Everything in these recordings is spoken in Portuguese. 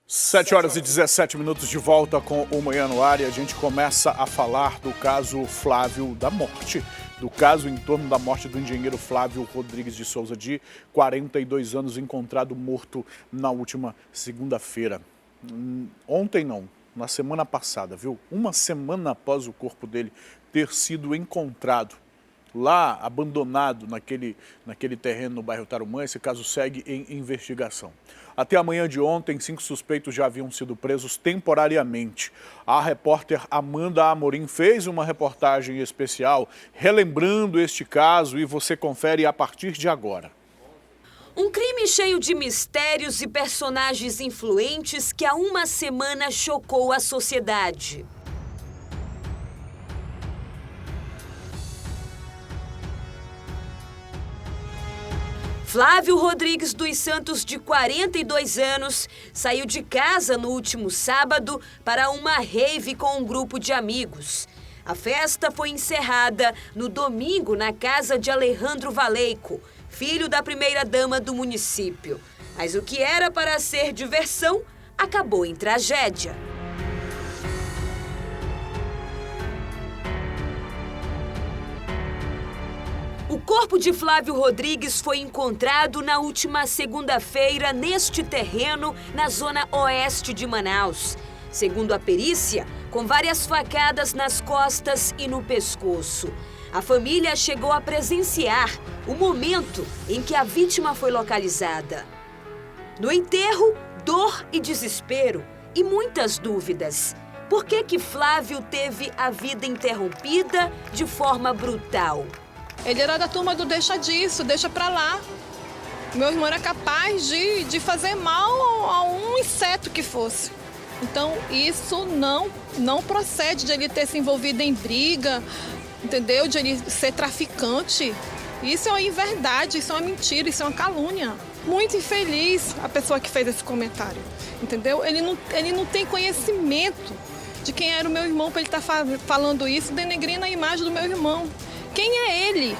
7h17 de volta com o Manhã no Ar e a gente começa a falar do caso Flávio da morte, do caso em torno da morte do engenheiro Flávio Rodrigues de Souza, de 42 anos, encontrado morto na última segunda-feira. Ontem não, na semana passada, viu? Uma semana após o corpo dele ter sido encontrado lá, abandonado naquele terreno no bairro Tarumã. Esse caso segue em investigação. Até a manhã de ontem, 5 suspeitos já haviam sido presos temporariamente. A repórter Amanda Amorim fez uma reportagem especial relembrando este caso e você confere a partir de agora. Um crime cheio de mistérios e personagens influentes que há uma semana chocou a sociedade. Flávio Rodrigues dos Santos, de 42 anos, saiu de casa no último sábado para uma rave com um grupo de amigos. A festa foi encerrada no domingo na casa de Alejandro Valeico, filho da primeira-dama do município. Mas o que era para ser diversão acabou em tragédia. O corpo de Flávio Rodrigues foi encontrado na última segunda-feira neste terreno, na zona oeste de Manaus. Segundo a perícia, com várias facadas nas costas e no pescoço. A família chegou a presenciar o momento em que a vítima foi localizada. No enterro, dor e desespero e muitas dúvidas. Por que Flávio teve a vida interrompida de forma brutal? Ele era da turma do deixa disso, deixa pra lá. Meu irmão era capaz de fazer mal a um inseto que fosse. Então, isso não procede de ele ter se envolvido em briga, entendeu? De ele ser traficante. Isso é uma inverdade, isso é uma mentira, isso é uma calúnia. Muito infeliz a pessoa que fez esse comentário, entendeu? Ele não tem conhecimento de quem era o meu irmão para ele estar falando isso, denegrindo a imagem do meu irmão. Quem é ele?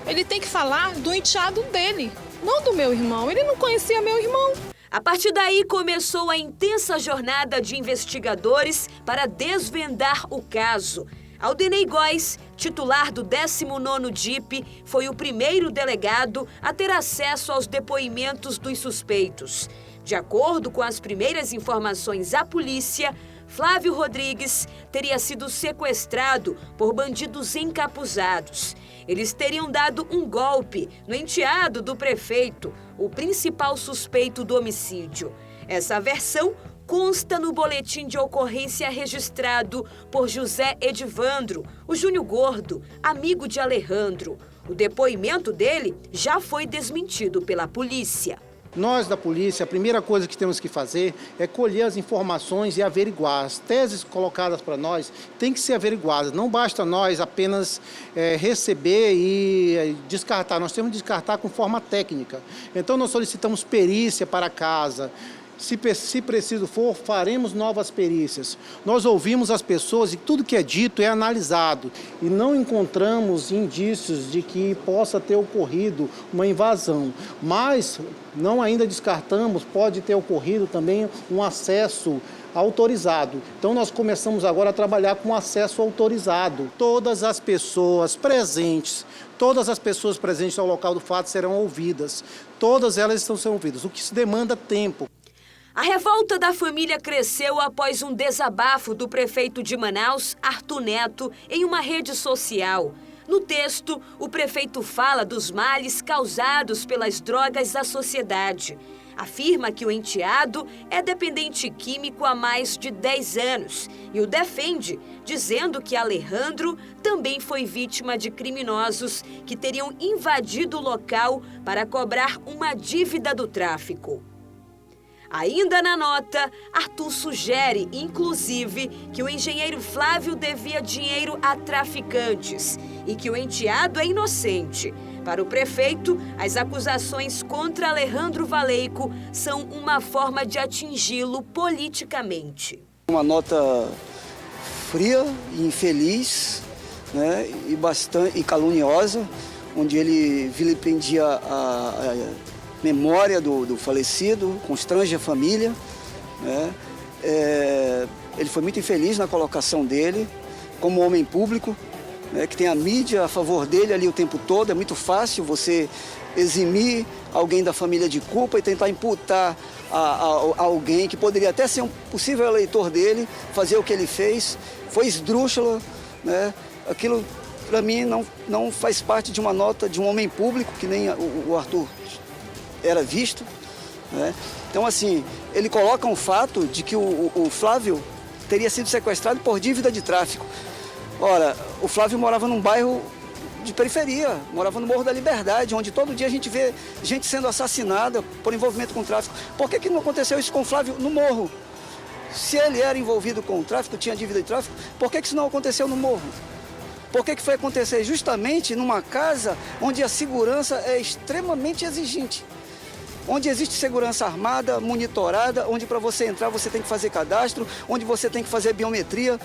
Ele tem que falar do enteado dele, não do meu irmão. Ele não conhecia meu irmão. A partir daí começou a intensa jornada de investigadores para desvendar o caso. Aldenei Góes, titular do 19º DIP, foi o primeiro delegado a ter acesso aos depoimentos dos suspeitos. De acordo com as primeiras informações à polícia, Flávio Rodrigues teria sido sequestrado por bandidos encapuzados. Eles teriam dado um golpe no enteado do prefeito, o principal suspeito do homicídio. Essa versão consta no boletim de ocorrência registrado por José Edivandro, o Júnior Gordo, amigo de Alejandro. O depoimento dele já foi desmentido pela polícia. Nós da polícia, a primeira coisa que temos que fazer é colher as informações e averiguar. As teses colocadas para nós têm que ser averiguadas. Não basta nós apenas receber e descartar. Nós temos que descartar com forma técnica. Então nós solicitamos perícia para casa. Se preciso for, faremos novas perícias. Nós ouvimos as pessoas e tudo que é dito é analisado. E não encontramos indícios de que possa ter ocorrido uma invasão. Mas não ainda descartamos, pode ter ocorrido também um acesso autorizado. Então nós começamos agora a trabalhar com acesso autorizado. Todas as pessoas presentes ao local do fato serão ouvidas. Todas elas estão sendo ouvidas, o que se demanda tempo. A revolta da família cresceu após um desabafo do prefeito de Manaus, Arthur Neto, em uma rede social. No texto, o prefeito fala dos males causados pelas drogas à sociedade. Afirma que o enteado é dependente químico há mais de 10 anos e o defende, dizendo que Alejandro também foi vítima de criminosos que teriam invadido o local para cobrar uma dívida do tráfico. Ainda na nota, Arthur sugere, inclusive, que o engenheiro Flávio devia dinheiro a traficantes e que o enteado é inocente. Para o prefeito, as acusações contra Alejandro Valeico são uma forma de atingi-lo politicamente. Uma nota fria e infeliz, né, e caluniosa, onde ele vilipendia a memória do falecido, constrange a família, né? Ele foi muito infeliz na colocação dele, como homem público, né, que tem a mídia a favor dele ali o tempo todo. É muito fácil você eximir alguém da família de culpa e tentar imputar a alguém que poderia até ser um possível eleitor dele, fazer o que ele fez. Foi esdrúxulo, né? Aquilo, para mim, não faz parte de uma nota de um homem público, que nem o Arthur era visto, né? Então, assim, ele coloca um fato de que o Flávio teria sido sequestrado por dívida de tráfico. Ora, o Flávio morava num bairro de periferia, morava no Morro da Liberdade, onde todo dia a gente vê gente sendo assassinada por envolvimento com tráfico. Por que não aconteceu isso com o Flávio no Morro? Se ele era envolvido com o tráfico, tinha dívida de tráfico, por que isso não aconteceu no Morro? Por que foi acontecer justamente numa casa onde a segurança é extremamente exigente? Onde existe segurança armada, monitorada, onde para você entrar você tem que fazer cadastro, onde você tem que fazer biometria.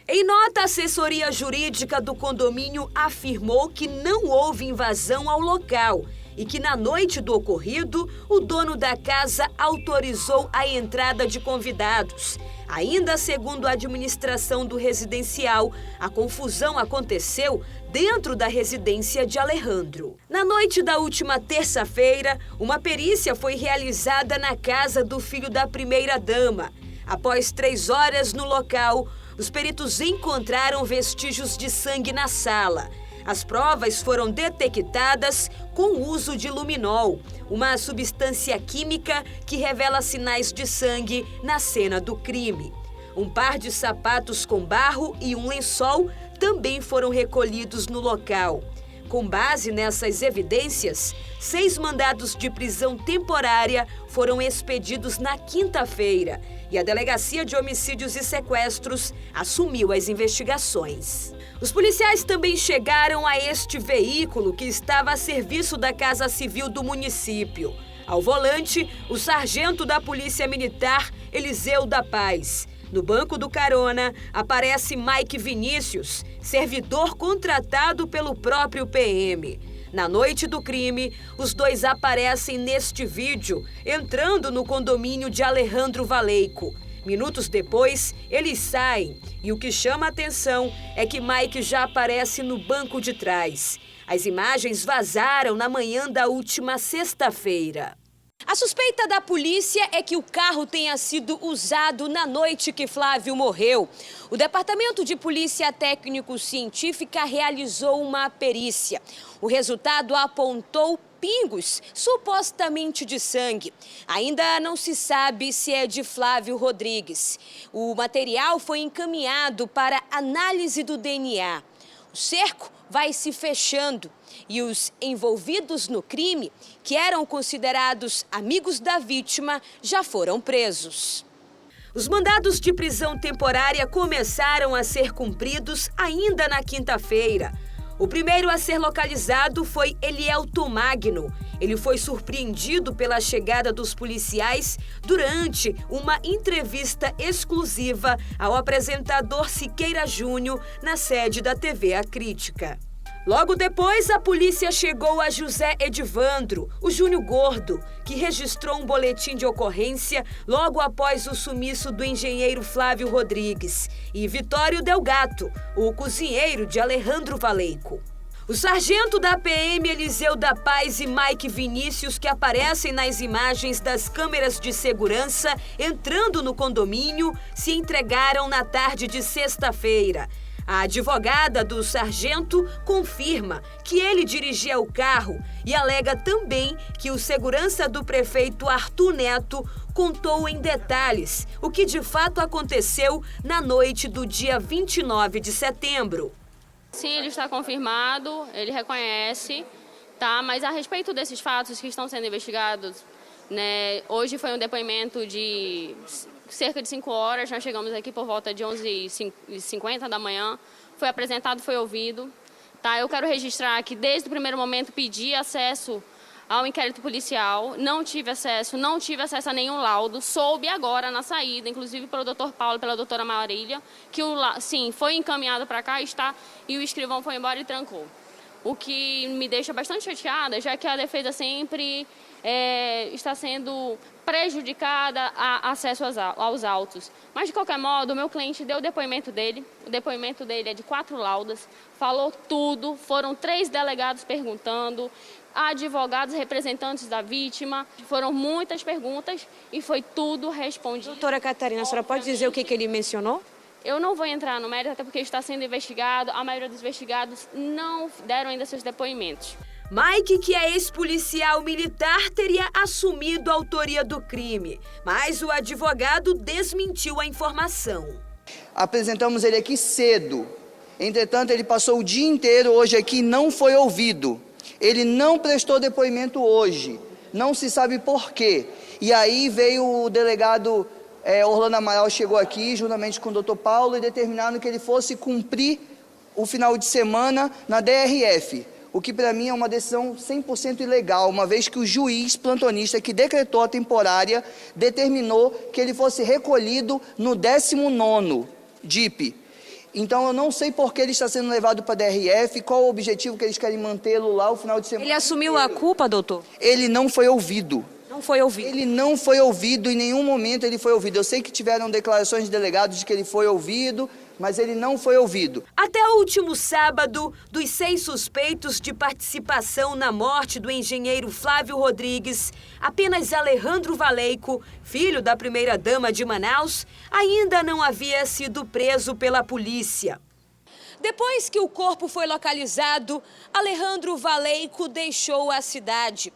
Em nota, a assessoria jurídica do condomínio afirmou que não houve invasão ao local e que na noite do ocorrido, o dono da casa autorizou a entrada de convidados. Ainda segundo a administração do residencial, a confusão aconteceu dentro da residência de Alejandro. Na noite da última terça-feira, uma perícia foi realizada na casa do filho da primeira-dama. Após 3 horas no local, os peritos encontraram vestígios de sangue na sala. As provas foram detectadas com o uso de luminol, uma substância química que revela sinais de sangue na cena do crime. Um par de sapatos com barro e um lençol também foram recolhidos no local. Com base nessas evidências, 6 mandados de prisão temporária foram expedidos na quinta-feira e a Delegacia de Homicídios e Sequestros assumiu as investigações. Os policiais também chegaram a este veículo que estava a serviço da Casa Civil do município. Ao volante, o sargento da Polícia Militar, Eliseu da Paz. No banco do carona, aparece Mike Vinícius, servidor contratado pelo próprio PM. Na noite do crime, os dois aparecem neste vídeo, entrando no condomínio de Alejandro Valeico. Minutos depois, eles saem e o que chama a atenção é que Mike já aparece no banco de trás. As imagens vazaram na manhã da última sexta-feira. A suspeita da polícia é que o carro tenha sido usado na noite que Flávio morreu. O Departamento de Polícia Técnico-Científica realizou uma perícia. O resultado apontou pingos, supostamente de sangue. Ainda não se sabe se é de Flávio Rodrigues. O material foi encaminhado para análise do DNA. O cerco vai se fechando e os envolvidos no crime, que eram considerados amigos da vítima, já foram presos. Os mandados de prisão temporária começaram a ser cumpridos ainda na quinta-feira. O primeiro a ser localizado foi Elielton Magno. Ele foi surpreendido pela chegada dos policiais durante uma entrevista exclusiva ao apresentador Siqueira Júnior na sede da TV A Crítica. Logo depois, a polícia chegou a José Edivandro, o Júnior Gordo, que registrou um boletim de ocorrência logo após o sumiço do engenheiro Flávio Rodrigues, e Vitório Delgato, o cozinheiro de Alejandro Valeico. O sargento da PM Eliseu da Paz e Mike Vinícius, que aparecem nas imagens das câmeras de segurança entrando no condomínio, se entregaram na tarde de sexta-feira. A advogada do sargento confirma que ele dirigia o carro e alega também que o segurança do prefeito Arthur Neto contou em detalhes o que de fato aconteceu na noite do dia 29 de setembro. Sim, ele está confirmado, ele reconhece, tá? Mas a respeito desses fatos que estão sendo investigados, né, hoje foi um depoimento de cerca de 5 horas, nós chegamos aqui por volta de 11h50 da manhã, foi apresentado, foi ouvido. Tá? Eu quero registrar que desde o primeiro momento pedi acesso ao inquérito policial, não tive acesso a nenhum laudo, soube agora na saída, inclusive pelo Dr. Paulo e pela doutora Marília, que sim, foi encaminhado para cá, está, e o escrivão foi embora e trancou. O que me deixa bastante chateada, já que a defesa sempre está sendo prejudicada a acesso aos autos. Mas, de qualquer modo, o meu cliente deu o depoimento dele é de 4 laudas, falou tudo, foram 3 delegados perguntando, advogados representantes da vítima, foram muitas perguntas e foi tudo respondido. Doutora Catarina, a senhora pode dizer o que ele mencionou? Eu não vou entrar no mérito, até porque está sendo investigado, a maioria dos investigados não deram ainda seus depoimentos. Mike, que é ex-policial militar, teria assumido a autoria do crime, mas o advogado desmentiu a informação. Apresentamos ele aqui cedo, entretanto ele passou o dia inteiro hoje aqui e não foi ouvido. Ele não prestou depoimento hoje, não se sabe por quê. E aí veio o delegado Orlando Amaral, chegou aqui juntamente com o doutor Paulo e determinaram que ele fosse cumprir o final de semana na DRF. O que para mim é uma decisão 100% ilegal, uma vez que o juiz plantonista que decretou a temporária determinou que ele fosse recolhido no 19º DIP. Então eu não sei por que ele está sendo levado para a DRF, qual o objetivo que eles querem mantê-lo lá o final de semana. Ele assumiu a culpa, doutor? Ele não foi ouvido. Não foi ouvido? Ele não foi ouvido, em nenhum momento ele foi ouvido. Eu sei que tiveram declarações de delegados de que ele foi ouvido, mas ele não foi ouvido. Até o último sábado, dos 6 suspeitos de participação na morte do engenheiro Flávio Rodrigues, apenas Alejandro Valeico, filho da primeira-dama de Manaus, ainda não havia sido preso pela polícia. Depois que o corpo foi localizado, Alejandro Valeico deixou a cidade.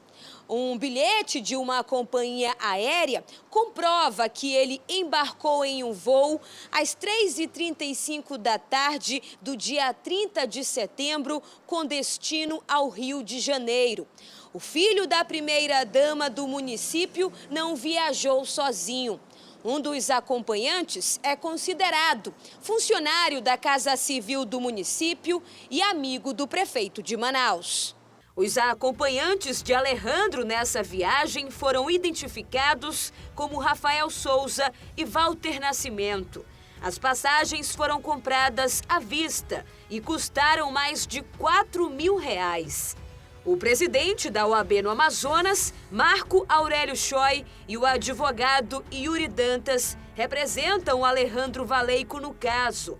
Um bilhete de uma companhia aérea comprova que ele embarcou em um voo às 3h35 da tarde do dia 30 de setembro, com destino ao Rio de Janeiro. O filho da primeira-dama do município não viajou sozinho. Um dos acompanhantes é considerado funcionário da Casa Civil do município e amigo do prefeito de Manaus. Os acompanhantes de Alejandro nessa viagem foram identificados como Rafael Souza e Walter Nascimento. As passagens foram compradas à vista e custaram mais de R$4.000. O presidente da OAB no Amazonas, Marco Aurélio Choi, e o advogado Yuri Dantas representam Alejandro Valeico no caso.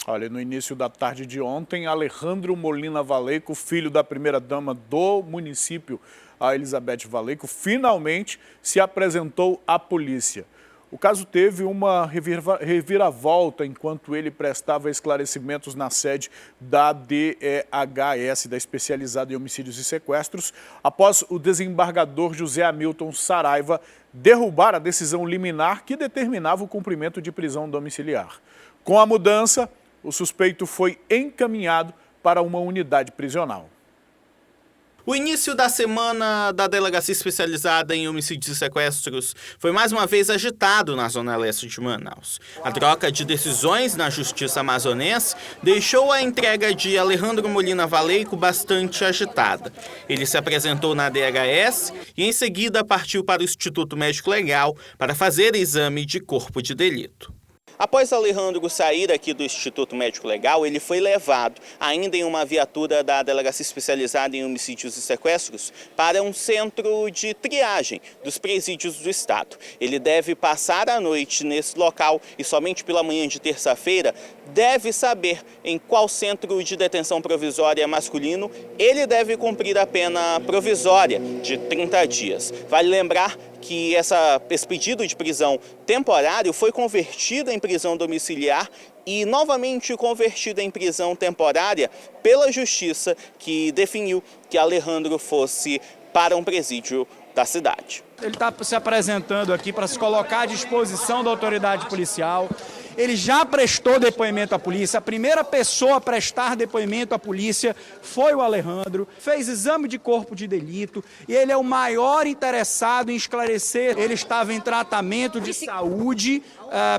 Olha, no início da tarde de ontem, Alejandro Molina Valeico, filho da primeira-dama do município, a Elizabeth Valeico, finalmente se apresentou à polícia. O caso teve uma reviravolta enquanto ele prestava esclarecimentos na sede da DEHS, da Especializada em Homicídios e Sequestros, após o desembargador José Hamilton Saraiva derrubar a decisão liminar que determinava o cumprimento de prisão domiciliar. Com a mudança, o suspeito foi encaminhado para uma unidade prisional. O início da semana da Delegacia Especializada em Homicídios e Sequestros foi mais uma vez agitado na zona leste de Manaus. A troca de decisões na Justiça amazonense deixou a entrega de Alejandro Molina Valeico bastante agitada. Ele se apresentou na DHS e em seguida partiu para o Instituto Médico Legal para fazer exame de corpo de delito. Após Alejandro sair aqui do Instituto Médico Legal, ele foi levado, ainda em uma viatura da Delegacia Especializada em Homicídios e Sequestros, para um centro de triagem dos presídios do Estado. Ele deve passar a noite nesse local e somente pela manhã de terça-feira deve saber em qual centro de detenção provisória masculino ele deve cumprir a pena provisória de 30 dias. Vale lembrar que esse pedido de prisão temporário foi convertido em prisão domiciliar e novamente convertido em prisão temporária pela Justiça, que definiu que Alejandro fosse para um presídio da cidade. Ele está se apresentando aqui para se colocar à disposição da autoridade policial. Ele já prestou depoimento à polícia. A primeira pessoa a prestar depoimento à polícia foi o Alejandro. Fez exame de corpo de delito e ele é o maior interessado em esclarecer. Ele estava em tratamento de saúde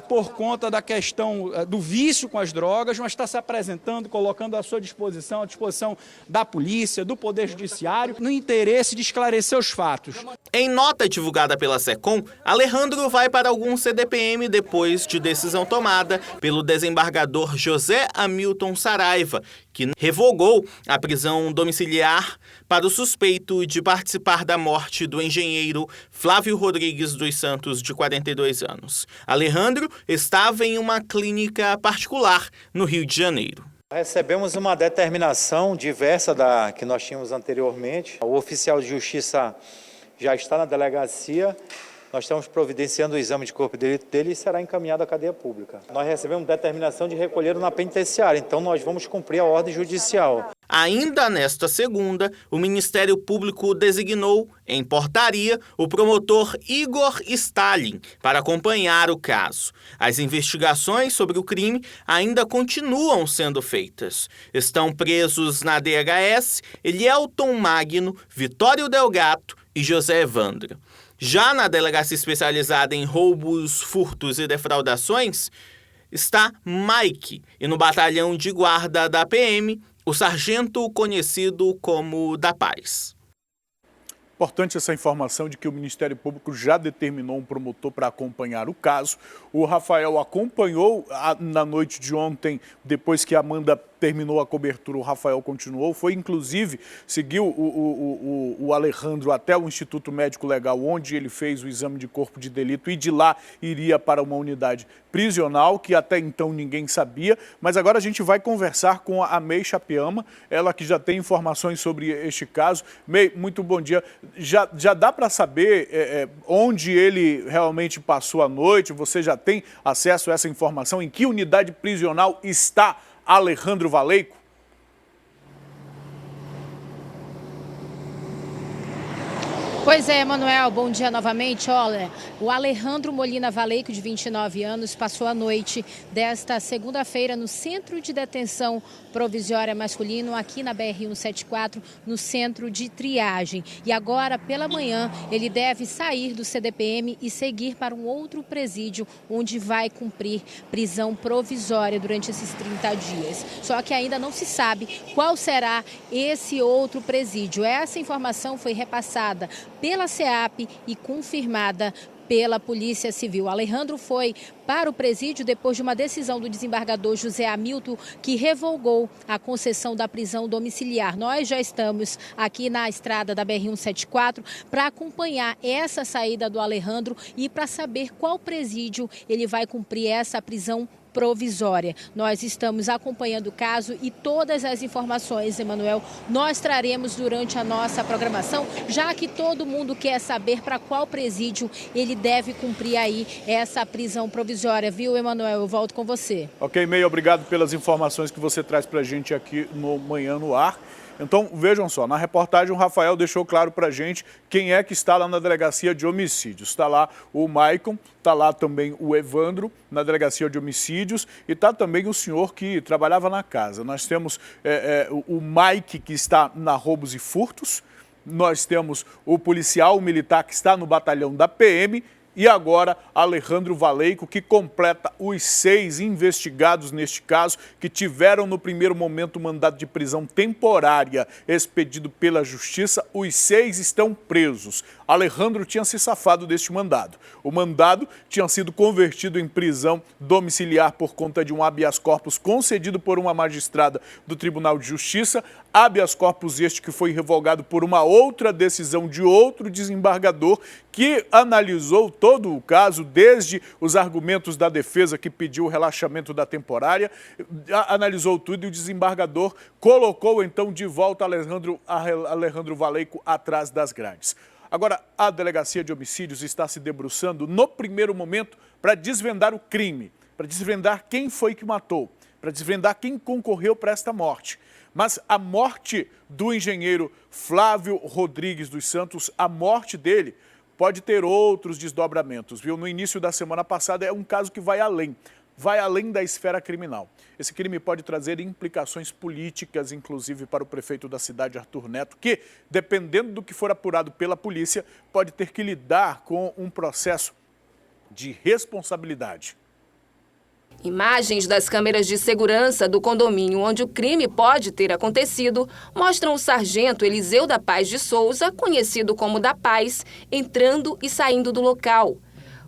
por conta da questão do vício com as drogas, mas está se apresentando, colocando à sua disposição, à disposição da polícia, do Poder Judiciário, no interesse de esclarecer os fatos. Em nota divulgada pela SECOM, Alejandro vai para algum CDPM depois de decisão tomada pelo desembargador José Hamilton Saraiva, que revogou a prisão domiciliar para o suspeito de participar da morte do engenheiro Flávio Rodrigues dos Santos, de 42 anos. Alejandro estava em uma clínica particular no Rio de Janeiro. Recebemos uma determinação diversa da que nós tínhamos anteriormente. O oficial de justiça já está na delegacia. Nós estamos providenciando o exame de corpo de delito dele e será encaminhado à cadeia pública. Nós recebemos determinação de recolher na penitenciária, então nós vamos cumprir a ordem judicial. Ainda nesta segunda, o Ministério Público designou, em portaria, o promotor Igor Stalin para acompanhar o caso. As investigações sobre o crime ainda continuam sendo feitas. Estão presos na DHS Elielton Magno, Vitório Delgato e José Evandro. Já na Delegacia Especializada em Roubos, Furtos e Defraudações, está Mike, e no Batalhão de Guarda da PM, o sargento conhecido como Da Paz. Importante essa informação de que o Ministério Público já determinou um promotor para acompanhar o caso. O Rafael acompanhou na noite de ontem, depois que a Amanda terminou a cobertura, o Rafael continuou, foi inclusive, seguiu o Alejandro até o Instituto Médico Legal, onde ele fez o exame de corpo de delito e de lá iria para uma unidade prisional, que até então ninguém sabia, mas agora a gente vai conversar com a May Chapiama, ela que já tem informações sobre este caso. May, muito bom dia. Já dá para saber onde ele realmente passou a noite? Você já tem acesso a essa informação? Em que unidade prisional está Alejandro Valeico? Pois é, Manuel, bom dia novamente. Olha, o Alejandro Molina Valeico, de 29 anos, passou a noite desta segunda-feira no Centro de Detenção Provisória Masculino, aqui na BR-174, no Centro de Triagem. E agora, pela manhã, ele deve sair do CDPM e seguir para um outro presídio, onde vai cumprir prisão provisória durante esses 30 dias. Só que ainda não se sabe qual será esse outro presídio. Essa informação foi repassada pela SEAP e confirmada pela Polícia Civil. Alejandro foi para o presídio depois de uma decisão do desembargador José Hamilton, que revogou a concessão da prisão domiciliar. Nós já estamos aqui na estrada da BR-174 para acompanhar essa saída do Alejandro e para saber qual presídio ele vai cumprir essa prisão provisória. Nós estamos acompanhando o caso e todas as informações, Emanuel, nós traremos durante a nossa programação, já que todo mundo quer saber para qual presídio ele deve cumprir aí essa prisão provisória. Viu, Emanuel? Eu volto com você. Ok, May, obrigado pelas informações que você traz para a gente aqui no Manhã no Ar. Então, vejam só, na reportagem o Rafael deixou claro para a gente quem é que está lá na Delegacia de Homicídios. Está lá o Maicon, está lá também o Evandro, na Delegacia de Homicídios, e está também o senhor que trabalhava na casa. Nós temos o Mike, que está na Roubos e Furtos, nós temos o policial militar que está no batalhão da PM, e agora Alejandro Valeico, que completa os 6 investigados neste caso, que tiveram no primeiro momento mandado de prisão temporária expedido pela Justiça. Os 6 estão presos. Alejandro tinha se safado deste mandado. O mandado tinha sido convertido em prisão domiciliar por conta de um habeas corpus concedido por uma magistrada do Tribunal de Justiça. Habeas corpus este que foi revogado por uma outra decisão de outro desembargador que analisou todo o caso, desde os argumentos da defesa que pediu o relaxamento da temporária, analisou tudo e o desembargador colocou então de volta Alejandro Valeico atrás das grades. Agora, a Delegacia de Homicídios está se debruçando no primeiro momento para desvendar o crime, para desvendar quem foi que matou, para desvendar quem concorreu para esta morte. Mas a morte do engenheiro Flávio Rodrigues dos Santos, a morte dele, pode ter outros desdobramentos, viu? No início da semana passada é um caso que vai além da esfera criminal. Esse crime pode trazer implicações políticas, inclusive para o prefeito da cidade, Arthur Neto, que, dependendo do que for apurado pela polícia, pode ter que lidar com um processo de responsabilidade. Imagens das câmeras de segurança do condomínio onde o crime pode ter acontecido mostram o sargento Eliseu da Paz de Souza, conhecido como Da Paz, entrando e saindo do local.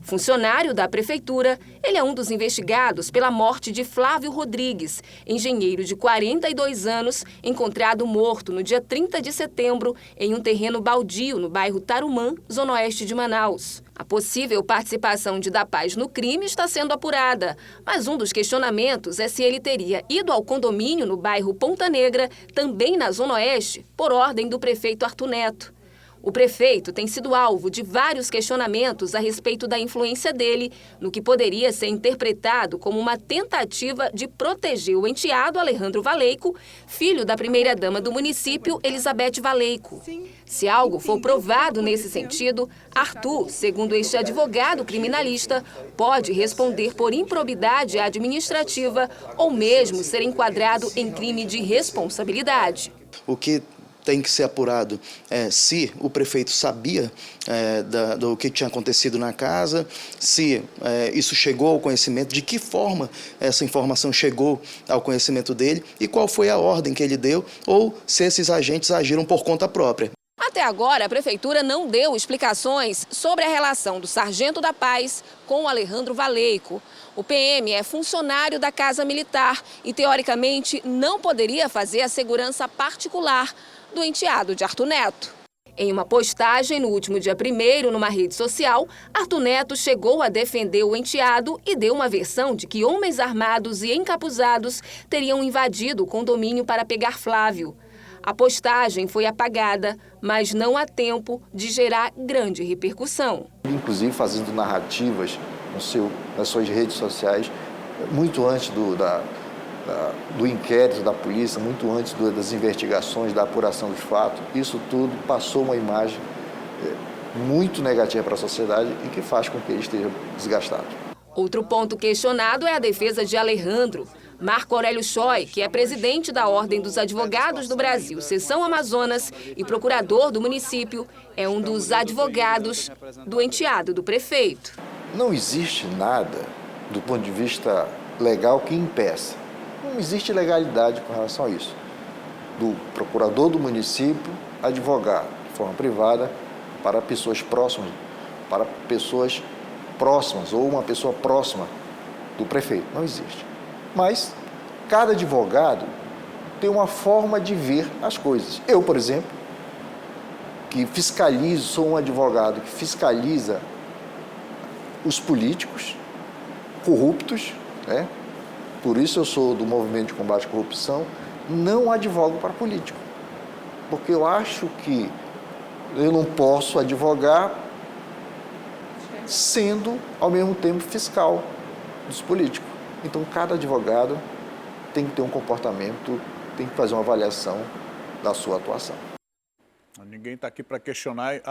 Funcionário da prefeitura, ele é um dos investigados pela morte de Flávio Rodrigues, engenheiro de 42 anos, encontrado morto no dia 30 de setembro em um terreno baldio no bairro Tarumã, zona oeste de Manaus. A possível participação de Da Paz no crime está sendo apurada, mas um dos questionamentos é se ele teria ido ao condomínio no bairro Ponta Negra, também na zona oeste, por ordem do prefeito Arthur Neto. O prefeito tem sido alvo de vários questionamentos a respeito da influência dele, no que poderia ser interpretado como uma tentativa de proteger o enteado Alejandro Valeico, filho da primeira-dama do município, Elizabeth Valeico. Se algo for provado nesse sentido, Arthur, segundo este advogado criminalista, pode responder por improbidade administrativa ou mesmo ser enquadrado em crime de responsabilidade. O que tem que ser apurado se o prefeito sabia do que tinha acontecido na casa, se isso chegou ao conhecimento, de que forma essa informação chegou ao conhecimento dele e qual foi a ordem que ele deu ou se esses agentes agiram por conta própria. Até agora, a prefeitura não deu explicações sobre a relação do sargento da Paz com o Alejandro Valeico. O PM é funcionário da Casa Militar e, teoricamente, não poderia fazer a segurança particular do enteado de Arthur Neto. Em uma postagem no último dia 1º, numa rede social, Arthur Neto chegou a defender o enteado e deu uma versão de que homens armados e encapuzados teriam invadido o condomínio para pegar Flávio. A postagem foi apagada, mas não há tempo de gerar grande repercussão. Inclusive fazendo narrativas nas suas redes sociais, muito antes do inquérito da polícia, muito antes das investigações, da apuração dos fatos. Isso tudo passou uma imagem muito negativa para a sociedade e que faz com que ele esteja desgastado. Outro ponto questionado é a defesa de Alejandro. Marco Aurélio Choi, que é presidente da Ordem dos Advogados do Brasil, Seção Amazonas, e procurador do município, é um dos advogados do enteado do prefeito. Não existe nada, do ponto de vista legal, que impeça. Não existe legalidade com relação a isso. Do procurador do município advogar de forma privada para pessoas próximas, ou uma pessoa próxima do prefeito. Não existe. Mas cada advogado tem uma forma de ver as coisas. Eu, por exemplo, sou um advogado que fiscaliza os políticos corruptos, né? Por isso eu sou do movimento de combate à corrupção, não advogo para político. Porque eu acho que eu não posso advogar sendo, ao mesmo tempo, fiscal dos políticos. Então, cada advogado tem que ter um comportamento, tem que fazer uma avaliação da sua atuação. Ninguém está aqui para questionar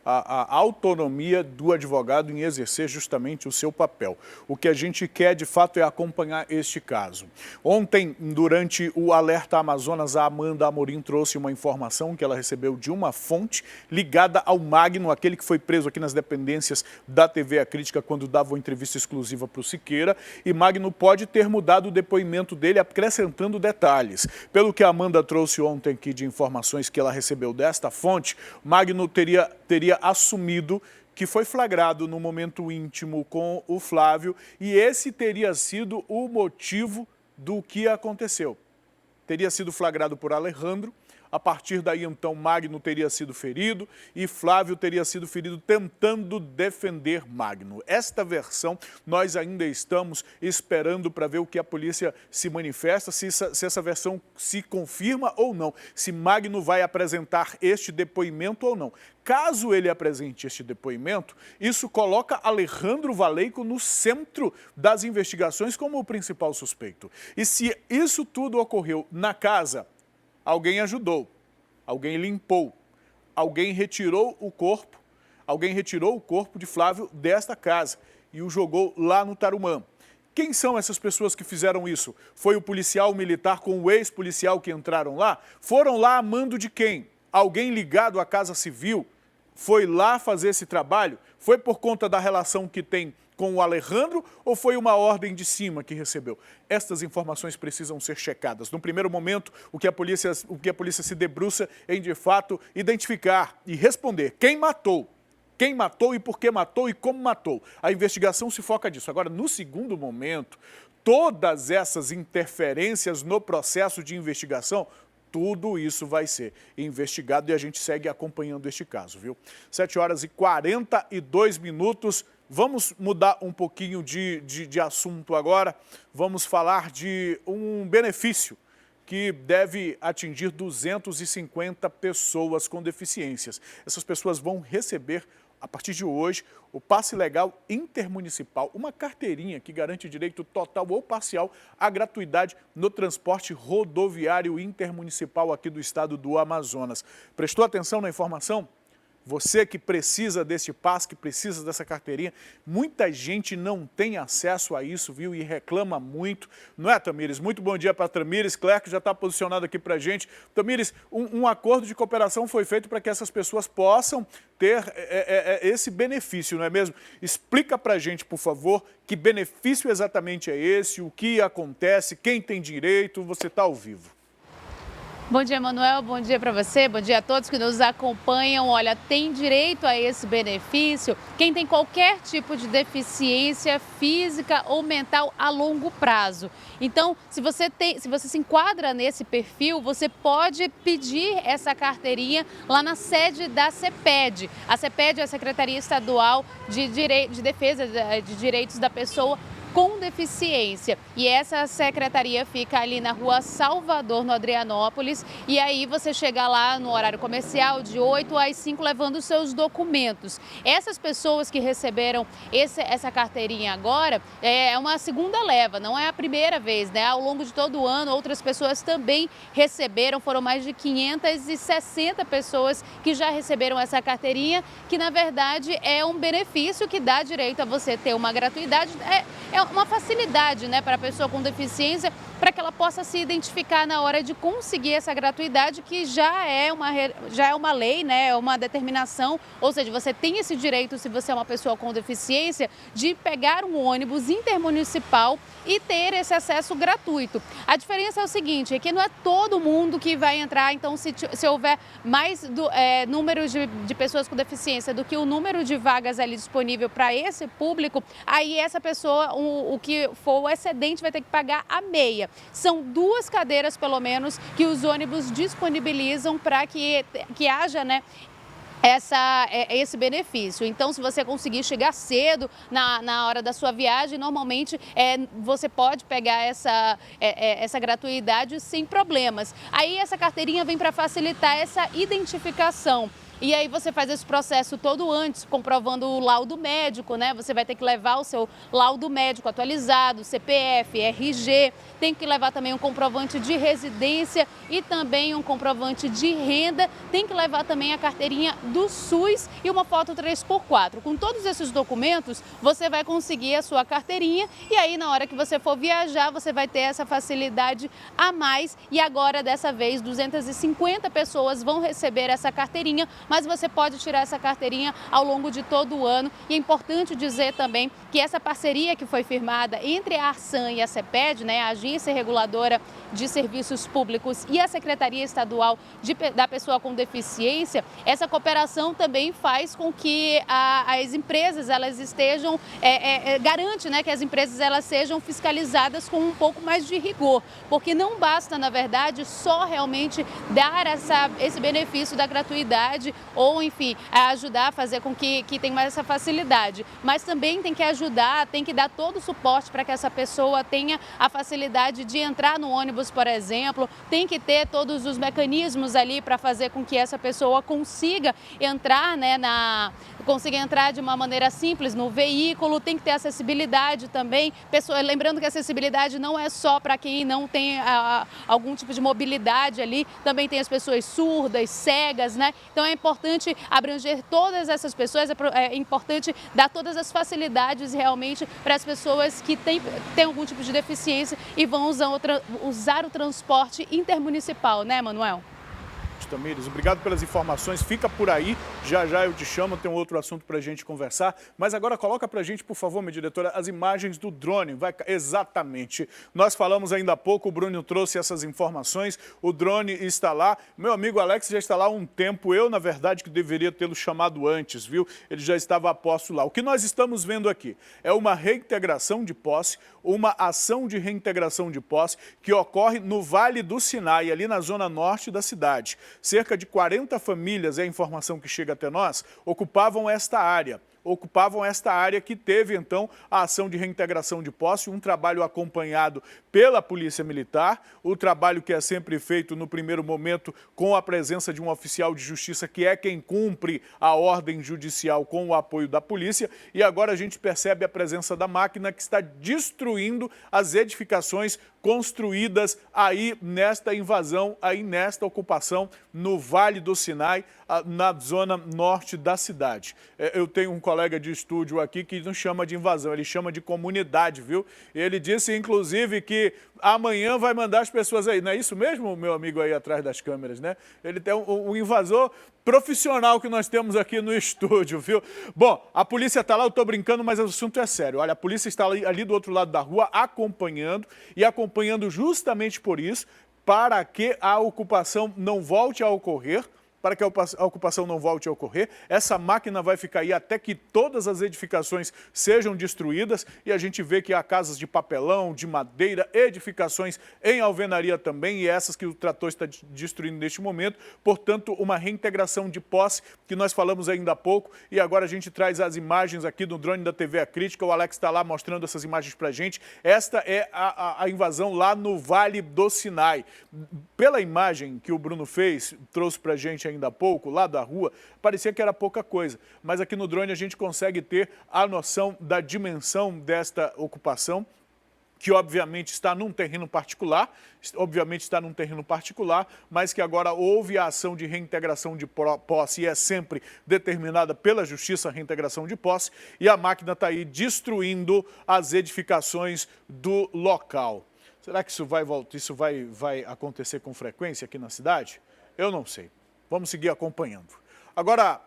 a autonomia do advogado em exercer justamente o seu papel. O que a gente quer, de fato, é acompanhar este caso. Ontem, durante o Alerta Amazonas, a Amanda Amorim trouxe uma informação que ela recebeu de uma fonte ligada ao Magno, aquele que foi preso aqui nas dependências da TV A Crítica quando dava uma entrevista exclusiva para o Siqueira. E Magno pode ter mudado o depoimento dele, acrescentando detalhes. Pelo que a Amanda trouxe ontem aqui de informações que ela recebeu desta fonte, Magno teria assumido que foi flagrado no momento íntimo com o Flávio e esse teria sido o motivo do que aconteceu. Teria sido flagrado por Alejandro, a partir daí então Magno teria sido ferido e Flávio teria sido ferido tentando defender Magno. Esta versão nós ainda estamos esperando para ver o que a polícia se manifesta, se essa versão se confirma ou não, se Magno vai apresentar este depoimento ou não. Caso ele apresente este depoimento, isso coloca Alejandro Valeico no centro das investigações como o principal suspeito. E se isso tudo ocorreu na casa, alguém ajudou, alguém limpou, alguém retirou o corpo de Flávio desta casa e o jogou lá no Tarumã. Quem são essas pessoas que fizeram isso? Foi o policial militar com o ex-policial que entraram lá? Foram lá a mando de quem? Alguém ligado à Casa Civil foi lá fazer esse trabalho? Foi por conta da relação que tem com o Alejandro ou foi uma ordem de cima que recebeu? Estas informações precisam ser checadas. No primeiro momento, o que a polícia se debruça em, de fato, identificar e responder quem matou quem matou e por que matou e como matou. A investigação se foca nisso. Agora, no segundo momento, todas essas interferências no processo de investigação, tudo isso vai ser investigado e a gente segue acompanhando este caso, viu? 7h42. Vamos mudar um pouquinho de assunto agora. Vamos falar de um benefício que deve atingir 250 pessoas com deficiências. Essas pessoas vão receber, a partir de hoje, o passe legal intermunicipal, uma carteirinha que garante direito total ou parcial à gratuidade no transporte rodoviário intermunicipal aqui do estado do Amazonas. Prestou atenção na informação? Você que precisa desse passe, que precisa dessa carteirinha, muita gente não tem acesso a isso, viu? E reclama muito. Não é, Tamires? Muito bom dia para a Tamires. Clerc já está posicionado aqui para a gente. Tamires, um acordo de cooperação foi feito para que essas pessoas possam ter esse benefício, não é mesmo? Explica para a gente, por favor, que benefício exatamente é esse, o que acontece, quem tem direito, você está ao vivo. Bom dia, Manuel. Bom dia para você. Bom dia a todos que nos acompanham. Olha, tem direito a esse benefício quem tem qualquer tipo de deficiência física ou mental a longo prazo. Então, se você se enquadra nesse perfil, você pode pedir essa carteirinha lá na sede da CEPED. A CEPED é a Secretaria Estadual de Defesa de Direitos da Pessoa com deficiência. E essa secretaria fica ali na rua Salvador, no Adrianópolis. E aí você chega lá no horário comercial de 8 às 5 levando os seus documentos. Essas pessoas que receberam essa carteirinha agora é uma segunda leva, não é a primeira vez, né? Ao longo de todo o ano, outras pessoas também receberam, foram mais de 560 pessoas que já receberam essa carteirinha, que na verdade é um benefício que dá direito a você ter uma gratuidade, é uma facilidade, né, para a pessoa com deficiência, para que ela possa se identificar na hora de conseguir essa gratuidade, que já é uma lei, né, é uma determinação, ou seja, você tem esse direito, se você é uma pessoa com deficiência, de pegar um ônibus intermunicipal e ter esse acesso gratuito. A diferença é o seguinte, é que não é todo mundo que vai entrar, então se houver mais número de pessoas com deficiência do que o número de vagas ali disponível para esse público, aí essa pessoa, o que for o excedente, vai ter que pagar a meia. São 2 cadeiras, pelo menos, que os ônibus disponibilizam para que haja, né, esse benefício. Então, se você conseguir chegar cedo na hora da sua viagem, normalmente você pode pegar essa gratuidade sem problemas. Aí essa carteirinha vem para facilitar essa identificação. E aí você faz esse processo todo antes, comprovando o laudo médico, né? Você vai ter que levar o seu laudo médico atualizado, CPF, RG, tem que levar também um comprovante de residência e também um comprovante de renda, tem que levar também a carteirinha do SUS e uma foto 3x4. Com todos esses documentos, você vai conseguir a sua carteirinha e aí na hora que você for viajar, você vai ter essa facilidade a mais. E agora, dessa vez, 250 pessoas vão receber essa carteirinha, mas você pode tirar essa carteirinha ao longo de todo o ano. E é importante dizer também que essa parceria que foi firmada entre a Arsan e a CEPED, né, a Agência Reguladora de Serviços Públicos, e a Secretaria Estadual da Pessoa com Deficiência, essa cooperação também faz com que as empresas elas estejam, garante, né, que as empresas elas sejam fiscalizadas com um pouco mais de rigor, porque não basta, na verdade, só realmente dar esse benefício da gratuidade ou, enfim, ajudar a fazer com que tenha mais essa facilidade. Mas também tem que ajudar, tem que dar todo o suporte para que essa pessoa tenha a facilidade de entrar no ônibus, por exemplo, tem que ter todos os mecanismos ali para fazer com que essa pessoa consiga entrar, né, consiga entrar de uma maneira simples no veículo, tem que ter acessibilidade também. Lembrando que a acessibilidade não é só para quem não tem algum tipo de mobilidade ali, também tem as pessoas surdas, cegas, né? Então é importante abranger todas essas pessoas, é importante dar todas as facilidades realmente para as pessoas que têm algum tipo de deficiência e vão usar o transporte intermunicipal, né, Manuel? Morte, Tamires. Obrigado pelas informações. Fica por aí. Já já eu te chamo, tem um outro assunto para a gente conversar. Mas agora coloca para a gente, por favor, minha diretora, as imagens do drone. Exatamente. Nós falamos ainda há pouco, o Bruno trouxe essas informações. O drone está lá. Meu amigo Alex já está lá há um tempo. Eu, na verdade, que deveria tê-lo chamado antes, viu? Ele já estava a posto lá. O que nós estamos vendo aqui é uma reintegração de posse, uma ação de reintegração de posse que ocorre no Vale do Sinai, ali na zona norte da cidade. Cerca de 40 famílias, é a informação que chega até nós, ocupavam esta área que teve, então, a ação de reintegração de posse, um trabalho acompanhado pela Polícia Militar, o trabalho que é sempre feito no primeiro momento com a presença de um oficial de justiça, que é quem cumpre a ordem judicial com o apoio da polícia, e agora a gente percebe a presença da máquina que está destruindo as edificações construídas aí nesta invasão, aí nesta ocupação no Vale do Sinai, na zona norte da cidade. Eu tenho um colega de estúdio aqui que não chama de invasão, ele chama de comunidade, viu? Ele disse, inclusive, que amanhã vai mandar as pessoas aí. Não é isso mesmo, meu amigo aí atrás das câmeras, né? Ele tem um invasor profissional que nós temos aqui no estúdio, viu? Bom, a polícia está lá, eu estou brincando, mas o assunto é sério. Olha, a polícia está ali do outro lado da rua acompanhando justamente por isso, para que a ocupação não volte a ocorrer. Para que a ocupação não volte a ocorrer, essa máquina vai ficar aí até que todas as edificações sejam destruídas, e a gente vê que há casas de papelão, de madeira, edificações em alvenaria também, e essas que o trator está destruindo neste momento. Portanto, uma reintegração de posse que nós falamos ainda há pouco, e agora a gente traz as imagens aqui do drone da TV A Crítica. O Alex está lá mostrando essas imagens para a gente. Esta é a invasão lá no Vale do Sinai. Pela imagem que o Bruno fez, trouxe para a gente ainda há pouco, lá da rua, parecia que era pouca coisa, mas aqui no drone a gente consegue ter a noção da dimensão desta ocupação, que obviamente está num terreno particular, mas que agora houve a ação de reintegração de posse, e é sempre determinada pela Justiça a reintegração de posse, e a máquina está aí destruindo as edificações do local. Será que isso vai acontecer com frequência aqui na cidade? Eu não sei. Vamos seguir acompanhando. Agora,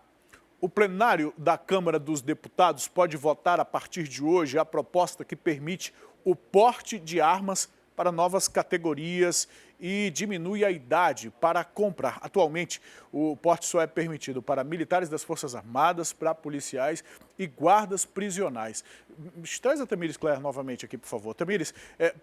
o plenário da Câmara dos Deputados pode votar a partir de hoje a proposta que permite o porte de armas para novas categorias e diminui a idade para comprar. Atualmente, o porte só é permitido para militares das Forças Armadas, para policiais e guardas prisionais. Traz a Tamires Claire novamente aqui, por favor. Tamires,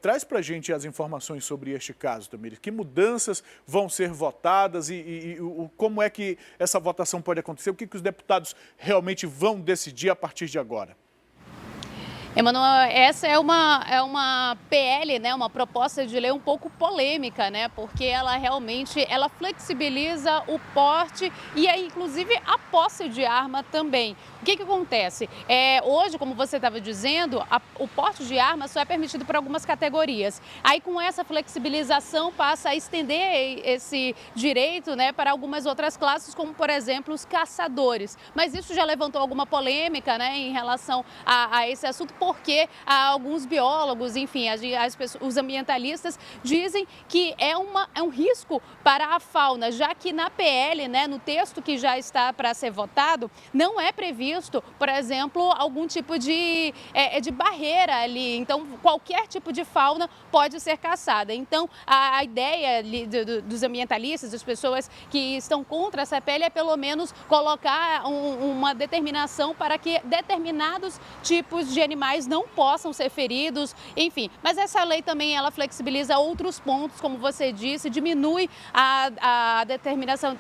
traz para a gente as informações sobre este caso, Tamires. Que mudanças vão ser votadas e como é que essa votação pode acontecer? O que os deputados realmente vão decidir a partir de agora? Emanuel, essa é uma PL, né, uma proposta de lei um pouco polêmica, né, porque ela realmente flexibiliza o porte e aí, inclusive, a posse de arma também. O que acontece? Hoje, como você estava dizendo, o porte de arma só é permitido por algumas categorias. Aí, com essa flexibilização, passa a estender esse direito, né, para algumas outras classes, como, por exemplo, os caçadores. Mas isso já levantou alguma polêmica, né, em relação a esse assunto, porque alguns biólogos, enfim, os ambientalistas dizem que é um risco para a fauna, já que na PL, né, no texto que já está para ser votado, não é previsto, por exemplo, algum tipo de barreira ali. Então, qualquer tipo de fauna pode ser caçada. Então, a ideia dos ambientalistas, das pessoas que estão contra essa PL, é pelo menos colocar uma determinação para que determinados tipos de animais não possam ser feridos, enfim. Mas essa lei também, ela flexibiliza outros pontos, como você disse, diminui a determinação,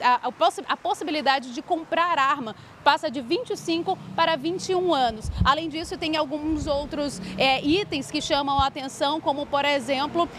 a possibilidade de comprar arma, passa de 25 para 21 anos. Além disso, tem alguns outros itens que chamam a atenção, como, por exemplo,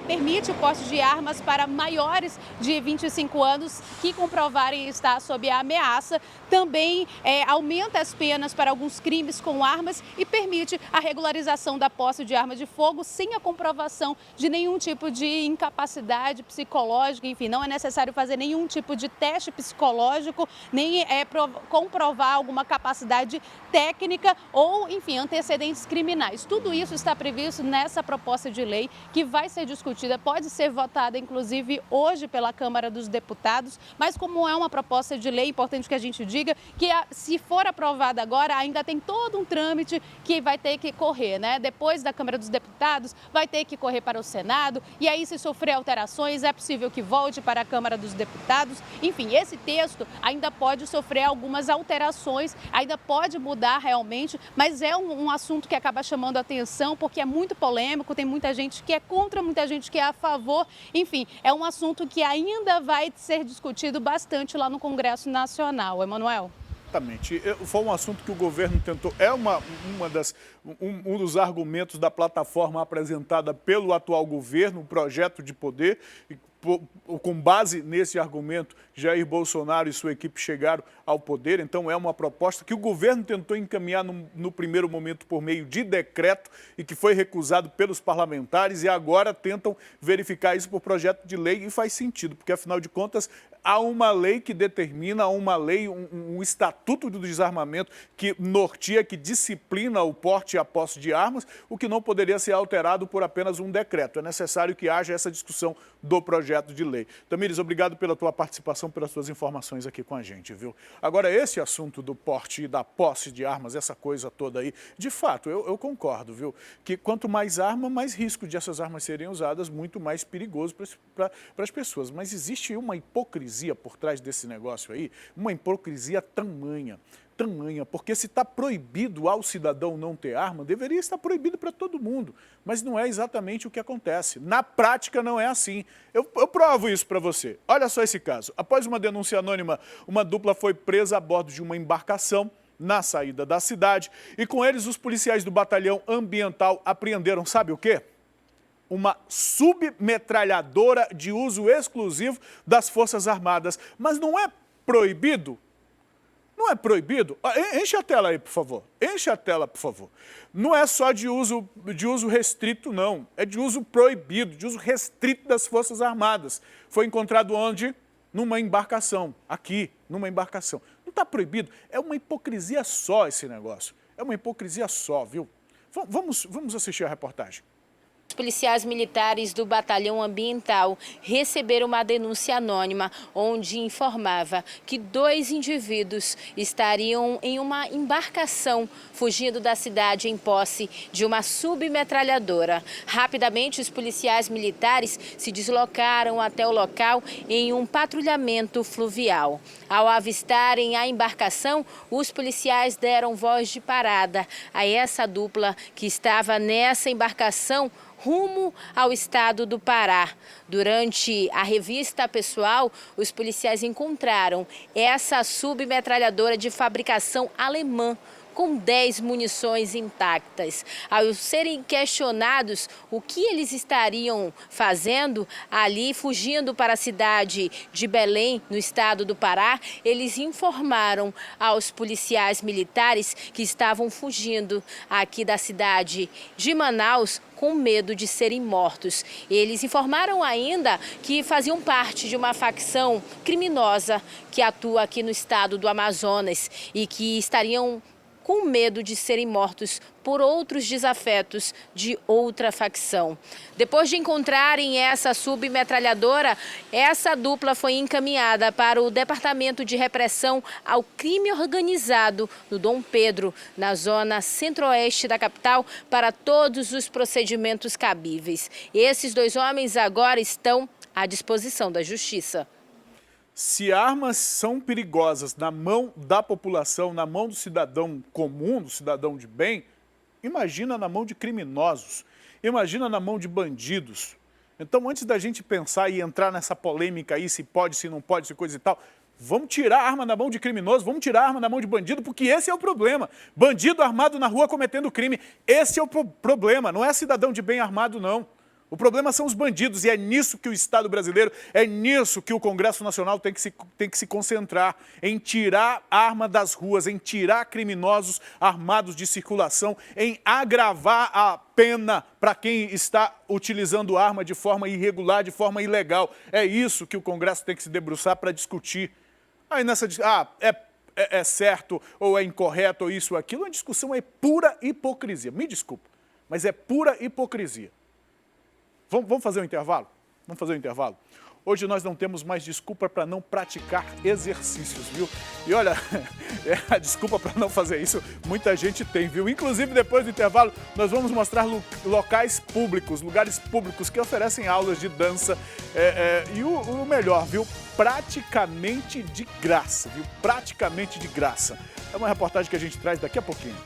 permite o porte de armas para maiores de 25 anos que comprovarem estar sob a ameaça. Também aumenta as penas para alguns crimes com armas e permite a regularização da posse de arma de fogo sem a comprovação de nenhum tipo de incapacidade psicológica. Enfim, não é necessário fazer nenhum tipo de teste psicológico, nem comprovar alguma capacidade técnica ou, enfim, antecedentes criminais. Tudo isso está previsto nessa proposta de lei que vai ser discutida, pode ser votada, inclusive, hoje pela Câmara dos Deputados, mas como é uma proposta de lei, é importante que a gente diga que, se for aprovada agora, ainda tem todo um trâmite que vai ter que correr, né? Depois da Câmara dos Deputados, vai ter que correr para o Senado, e aí, se sofrer alterações, é possível que volte para a Câmara dos Deputados. Enfim, esse texto ainda pode sofrer algumas alterações, ainda pode mudar realmente, mas é um assunto que acaba chamando a atenção porque é muito polêmico, tem muita gente que é contra, muita gente que é a favor. Enfim, é um assunto que ainda vai ser discutido bastante lá no Congresso Nacional. Emanuel? Exatamente. Foi um assunto que o governo tentou, um dos argumentos da plataforma apresentada pelo atual governo, um projeto de poder. Com base nesse argumento, Jair Bolsonaro e sua equipe chegaram ao poder. Então, é uma proposta que o governo tentou encaminhar no primeiro momento por meio de decreto e que foi recusado pelos parlamentares, e agora tentam verificar isso por projeto de lei, e faz sentido, porque, afinal de contas, há uma lei que determina, um estatuto do desarmamento que norteia, que disciplina o porte e a posse de armas, o que não poderia ser alterado por apenas um decreto. É necessário que haja essa discussão do projeto de lei. Tamires, obrigado pela tua participação, pelas tuas informações aqui com a gente, viu? Agora, esse assunto do porte e da posse de armas, essa coisa toda aí, de fato, eu concordo, viu? Que quanto mais arma, mais risco de essas armas serem usadas, muito mais perigoso para as pessoas. Mas existe uma hipocrisia por trás desse negócio aí, uma hipocrisia tamanha, porque se está proibido ao cidadão não ter arma, deveria estar proibido para todo mundo, mas não é exatamente o que acontece. Na prática não é assim. Eu provo isso para você. Olha só esse caso. Após uma denúncia anônima, uma dupla foi presa a bordo de uma embarcação na saída da cidade, e com eles os policiais do batalhão ambiental apreenderam, sabe o quê? Uma submetralhadora de uso exclusivo das Forças Armadas. Mas não é proibido? Não é proibido? Enche a tela aí, por favor. Enche a tela, por favor. Não é só de uso restrito, não. É de uso proibido, de uso restrito das Forças Armadas. Foi encontrado onde? Numa embarcação. Aqui, numa embarcação. Não está proibido. É uma hipocrisia só esse negócio. É uma hipocrisia só, viu? Vamos assistir a reportagem. Os policiais militares do Batalhão Ambiental receberam uma denúncia anônima onde informava que 2 indivíduos estariam em uma embarcação fugindo da cidade em posse de uma submetralhadora. Rapidamente, os policiais militares se deslocaram até o local em um patrulhamento fluvial. Ao avistarem a embarcação, os policiais deram voz de parada a essa dupla que estava nessa embarcação rumo ao estado do Pará. Durante a revista pessoal, os policiais encontraram essa submetralhadora de fabricação alemã, com 10 munições intactas. Ao serem questionados o que eles estariam fazendo ali, fugindo para a cidade de Belém, no estado do Pará, eles informaram aos policiais militares que estavam fugindo aqui da cidade de Manaus com medo de serem mortos. Eles informaram ainda que faziam parte de uma facção criminosa que atua aqui no estado do Amazonas e que estariam com medo de serem mortos por outros desafetos de outra facção. Depois de encontrarem essa submetralhadora, essa dupla foi encaminhada para o Departamento de Repressão ao Crime Organizado no Dom Pedro, na zona centro-oeste da capital, para todos os procedimentos cabíveis. Esses 2 homens agora estão à disposição da Justiça. Se armas são perigosas na mão da população, na mão do cidadão comum, do cidadão de bem, imagina na mão de criminosos, imagina na mão de bandidos. Então, antes da gente pensar e entrar nessa polêmica aí, se pode, se não pode, se coisa e tal, vamos tirar a arma da mão de criminoso, vamos tirar a arma da mão de bandido, porque esse é o problema. Bandido armado na rua cometendo crime, esse é o problema, não é cidadão de bem armado, não. O problema são os bandidos, e é nisso que o Estado brasileiro, é nisso que o Congresso Nacional tem que se concentrar, em tirar arma das ruas, em tirar criminosos armados de circulação, em agravar a pena para quem está utilizando arma de forma irregular, de forma ilegal. É isso que o Congresso tem que se debruçar para discutir. Aí nessa é certo ou é incorreto ou isso ou aquilo, a discussão é pura hipocrisia. Me desculpa, mas é pura hipocrisia. Vamos fazer um intervalo? Vamos fazer um intervalo? Hoje nós não temos mais desculpa para não praticar exercícios, viu? E olha, a desculpa para não fazer isso, muita gente tem, viu? Inclusive, depois do intervalo, nós vamos mostrar locais públicos, lugares públicos que oferecem aulas de dança. E o melhor, viu? Praticamente de graça, viu? Praticamente de graça. É uma reportagem que a gente traz daqui a pouquinho.